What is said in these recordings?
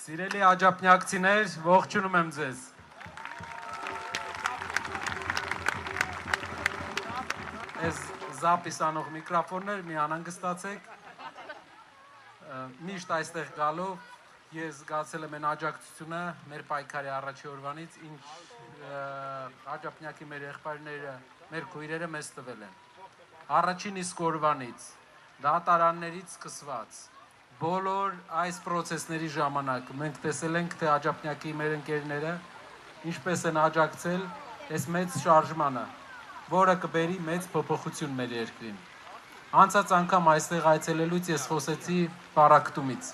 Սիրելի աջափնյակցիներ, ողջունում եմ ձեզ։ Այս զապիսանող միկրոֆոններ մի անհանգստացեք։ Միշտ այստեղ գալով ես զգացել եմ այն աջակցությունը մեր պայքարի առաջի օրվանից, ինչ աջափնյակի մեր եղբայրները, մեր քույրերը մեզ տվել են։ Առաջին իսկ օրվանից, դատարաններից սկսված, բոլոր այս պրոցեսների ժամանակ մենք տեսել ենք, թե աջափնյակի մեր ընկերները ինչպես են աջակցել այս մեծ շարժմանը, որը կբերի մեծ փոփոխություն մեր երկրին։ Անցած անգամ այստեղ այցելելուց ես խոսեցի պառակտումից։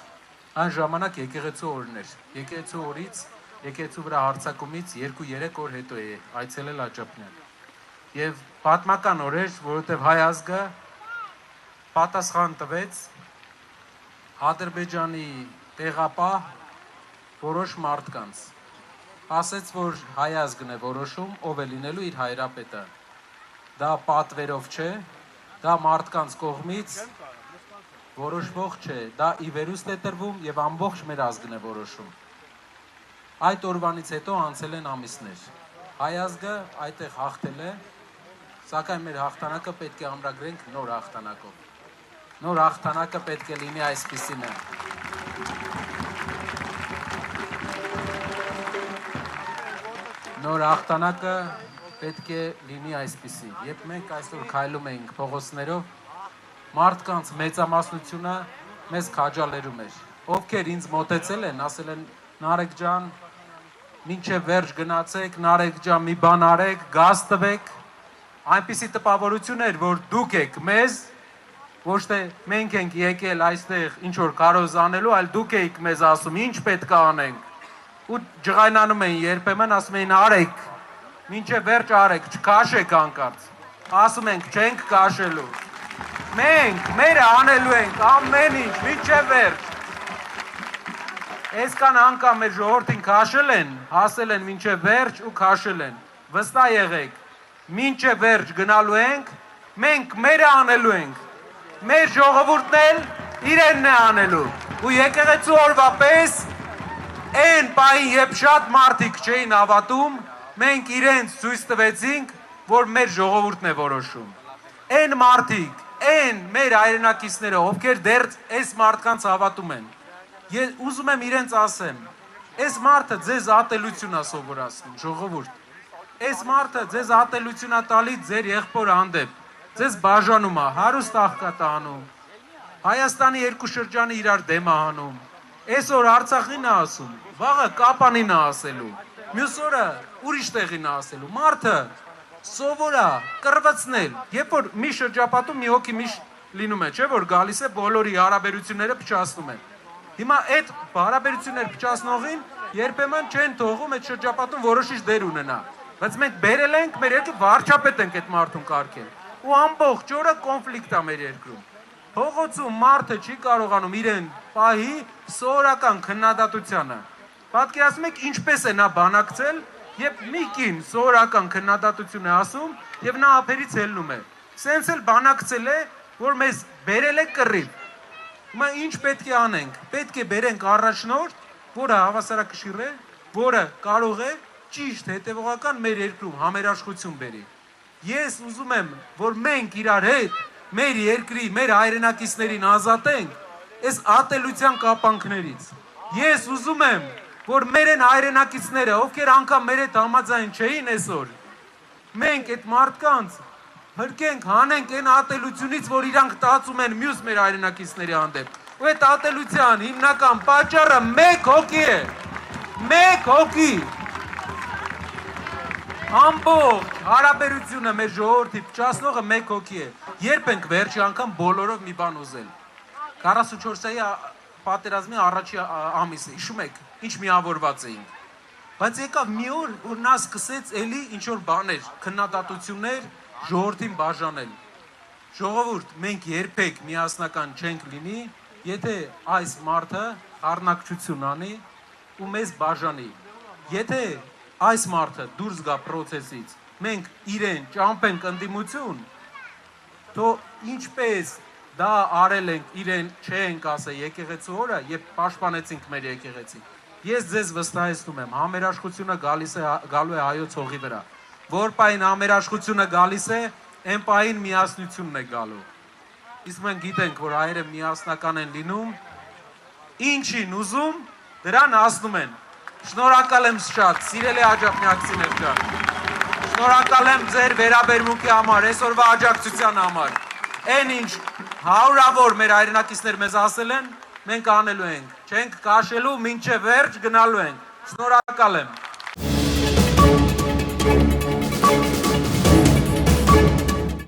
Այն ժամանակ եկեղեցու օրն էր։ Եկեղեցու օրից, եկեղեցու վրա հարձակումից 2-3 օր հետո է այցելել Աջափնյակ։ Եվ պատմական օր էր, որովհետև հայ ազգը պատասխան տվեց Ադրբեջանի տեղապահ որոշ մարդկանց։ Ասեց, որ հայ ազգն է որոշում, ով է լինելու իր հայրապետը։ Դա պատվերով չէ, դա մարդկանց կողմից որոշվող չէ, դա ի վերուստ է տրվում եւ ամբողջ մեր ազգն է որոշում։ Այդ օրվանից հետո անցել են ամիսներ։ Հայ ազգը այդտեղ հաղթել է, սակայն մեր հաղթանակը պետք է ամրագրենք նոր հաղթանակով։ Նոր հաղթանակը պետք է լինի այսպիսինը։ Նոր հաղթանակը պետք է լինի այսպիսի։ Երբ մենք այսօր քայլում էինք փողոցներով, մարդկանց մեծամասնությունը մեզ քաջալերում էր։ Ովքեր ինձ մոտեցել են, ասել են Նարեկ ջան, մինչև վերջ գնացեք, Նարեկ ջան, մի բան արեք, գազ տվեք։ Այնպիսի տպավորություն էր, որ դուք եք մեզ, ոչ թե մենք ենք եկել այստեղ ինչ որ կարոզ անելու, այլ դուք եք մեզ ասում, ինչ պետք է անենք։ Ու ջղայնանում էին երբեմն, ասում էին արեք, մինչև վերջ արեք, չքաշեք անկարծ։ Ասում ենք, չենք քաշելու։ Մենք մերը անելու ենք ամեն ինչ, մինչև վերջ։ Այսքան անգամ մեր ժողովրդին քաշել են, հասել են մինչև վերջ ու քաշել են։ Վստահ եղեք, մինչև վերջ գնալու ենք, մենք մերը անելու ենք։ Մեր ժողովուրդն էլ իրենն է անելու։ Ու եկեղեցու օրվա պես այն պահին, երբ շատ մարդիկ չէին հավատում, մենք իրենց ցույց տվեցինք, որ մեր ժողովուրդն է որոշում։ Այն մարդիկ, այն մեր հայրենակիցները, ովքեր դեռ այս մարդկանց հավատում են, ես ուզում եմ իրենց ասեմ, այս մարդը ձեզ ատելություն է սովորացնում, ժողովուրդ։ Այս մարդը ձեզ ատելություն է տալիս ձեր եղբոր հանդեպ, ձեզ բաժանում է, հարուստ աղքատ է անում, Հայաստանի երկու շրջանը իրար դեմ է հանում, այսօր Արցախին է ասում, վաղը Կապանին է ասելու, մյուս օրը ուրիշ տեղին է ասելու, մարդը սովոր է կռվացնել, երբ որ մի շրջապատում մի հոգի միշտ լինում է, չէ՞ որ գալիս է բոլորի հարաբերությունները փչացնում են։ Հիմա այդ հարաբերությունները փչացնողին երբեմն չեն թողում այդ շրջապատում որոշիչ դեր ունենա, բայց մենք բերել ենք մեր երկրի վարչապետ ենք այդ մարդուն կարգել, ու ամբողջ օրը կոնֆլիկտ է մեր երկրում։ Փողոցում մարդը չի կարողանում իրեն պահի սովորական քննադատությանը։ Պատկերացնում եք ինչպես է նա բանակցել, երբ մի կին սովորական քննադատություն է ասում եւ նա ափերից ելնում է։ Սենց էլ բանակցել է, որ մեզ բերել է կռիվ։ Հիմա ինչ պետք է անենք։ Պետք է բերենք առաջնորդ, որը հավասարակշիռ է, որը կարող է ճիշտ հետևողական մեր երկրում համերաշխություն բերի։ Ես ուզում եմ, որ մենք իրար հետ մեր երկրի, մեր հայրենակիցներին ազատենք այս ատելության կապանքներից։ Ես ուզում եմ, որ մեր են հայրենակիցները, ովքեր անգամ մեր հետ համաձայն չէին այսօր, մենք այդ մարդկանց հրկենք, հանենք այն ատելությունից, որ իրանք տածում են մյուս մեր հայրենակիցների հանդեպ։ Ու այդ ատելության հիմնական պատճառը մեկ հոգի է։ Մեկ հոգի։ Ամբողջ հարաբերությունը մեր ժողովրդի փչացնողը մեկ հոգի է։ Երբ ենք վերջի անգամ բոլորով մի բան ուզել։ 44-ի պատերազմի առաջի ամիսը, հիշում եք, ինչ միավորված էինք։ Բայց եկավ մի օր, որ նա սկսեց էլի ինչ-որ բաներ, քննադատություններ ժողովրդին բաժանել։ Ժողովուրդ, մենք երբեք միասնական չենք լինի, եթե այս մարդը առնակցություն անի ու մեզ բաժանի։ Եթե այս մարդը դուրս գա պրոցեսից, մենք իրեն ճամփենք ընդդիմություն, թո ինչպես դա արել ենք իրեն չենք ասել եկեղեցու օրը եւ պաշտպանեցինք մեր եկեղեցին։ Ես ձեզ վստահեցնում եմ, համերաշխությունը գալու է հայոց հողի վրա։ Որ պայն համերաշխությունը գալիս է, այն պայն միասնությունն է գալու։ Իսկ մենք գիտենք, որ հայերը միասնական են լինում, ինչին ուզում, դրան հասնում են։ Շնորհակալ եմ շատ, սիրելի աջակցություններ ջան։ Շնորհակալ եմ ձեր վերաբերմունքի համար, այսօրվա աջակցության համար։ Այն ինչ հարյուրավոր մեր հայրենակիցներ մեզ ասել են, մենք անելու ենք, չենք կաշելու, մինչև վերջ գնալու ենք։ Շնորհակալ եմ։